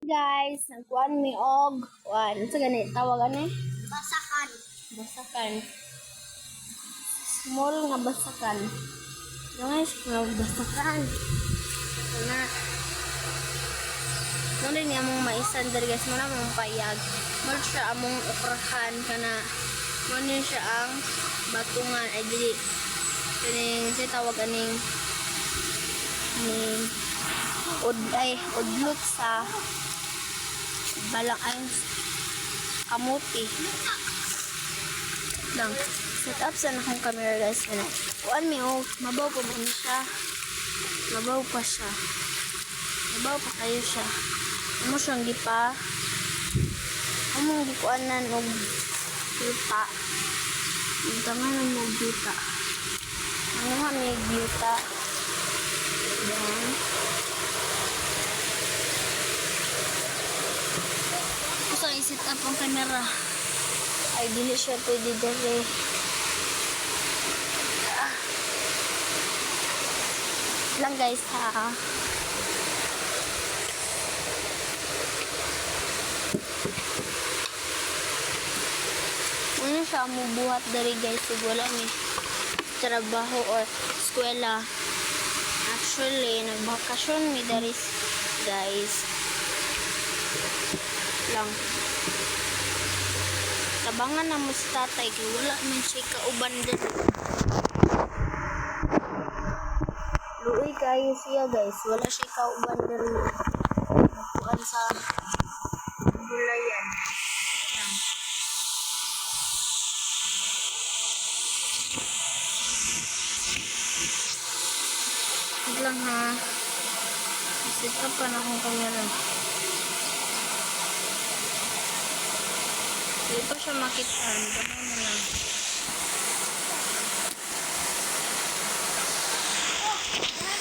Guys, nagkuhan mi og kuan sa gani tawagan ni Basakan. basakan. Small nga basakan. Guys, nga basakan. Na Muna niya mong maisan dali guys, muna mong payag. Muna siya among ukrahan kana. Muna siya ang batungan ay dili. Kaning sa tawag aning ni udlot sa balang ay kamuti lang. Set up sa akong camera guys kana. Kuan mi og mabaw pa man siya. Mabaw pa siya. Mabaw pa kayo siya. Amo siyang gipa. Among gikuanan og yuta. Tangan mo yuta. Ano nga may yuta. Yan. Gusto i-set up ang camera. Ay, dili siya pwede dali. Lang guys ha. Ano siya mubuhat dari guys. Wala ni trabaho or eskwela. Actually, nagbakasyon mi dari guys. Lang. Tabangan na mo sa tatay kay wala man siya kauban din. Luoy kayo siya guys, wala siya kauban din. Nakuan sa gulayan. Lang ha. Set up pa na akong camera. Hindi pa siya makitaan. Gamay mo lang.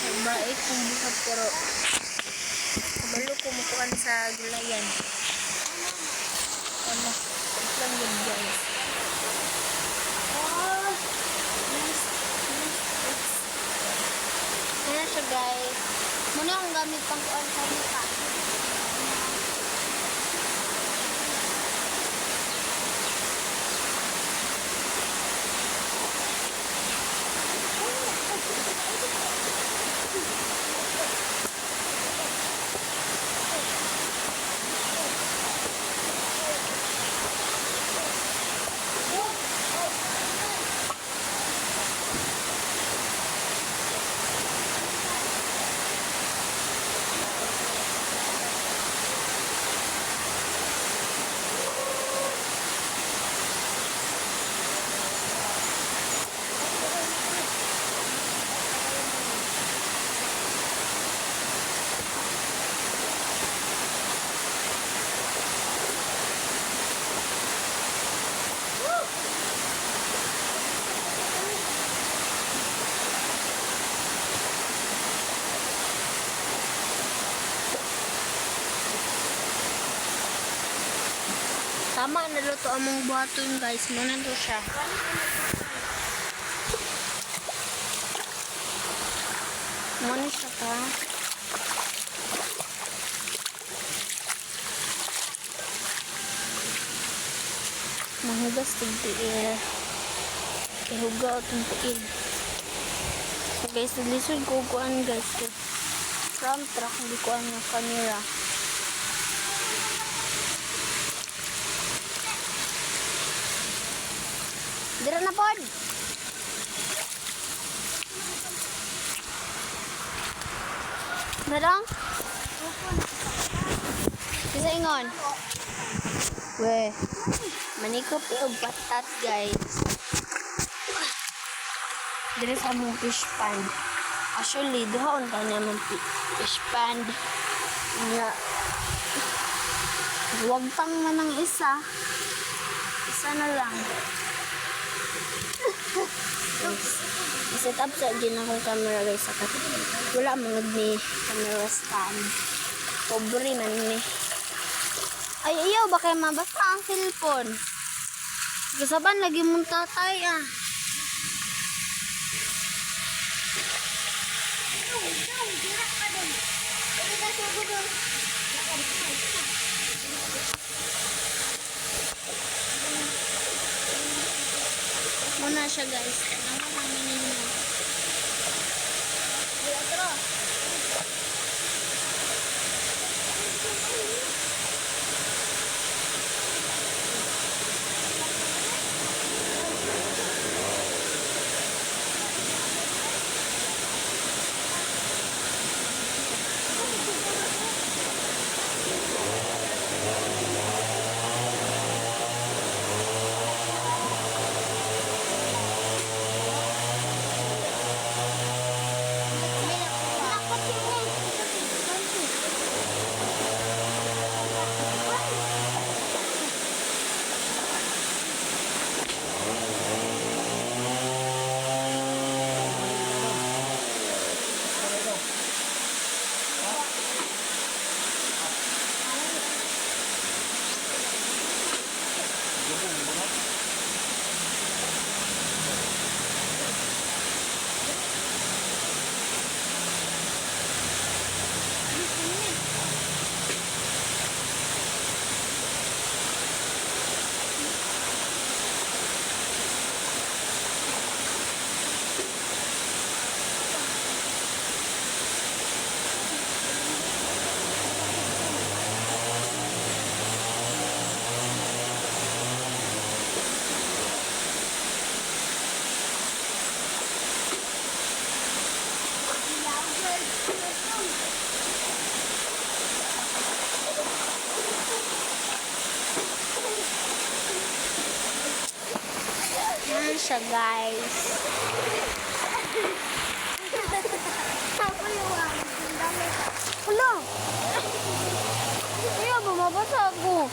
Nagbaik kong buhat pero kabalo ko mukuan sa gulayan. Ano? Ito lang yun guys. Ayan siya guys. Muna akong gamit pang kuan sa mukha. Tama na luto among buhaton guys. Muna to siya. Muna siya ka. Mahugas tigtiil. Ihuga o tigtiil. So guys, naglisod ko kuan guys. Front track hindi kuan yung camera. Dira na pod. Nadang? Isa ingon. We. Manikop og patat guys. Dira sa among fish pond. Actually, duhaon ka naman fish pond. Nga. Huwag tang man ng isa. Isa na lang. Set up sa din akong camera guys sa wala mga ni camera stand pobre man ni ay ayaw ba kaya mabasa ang cellphone kasaban lagi mong tatay na siya guys. Tanawa namin ninyo. Yan siya guys. Hala! Kaya bumabasa ako.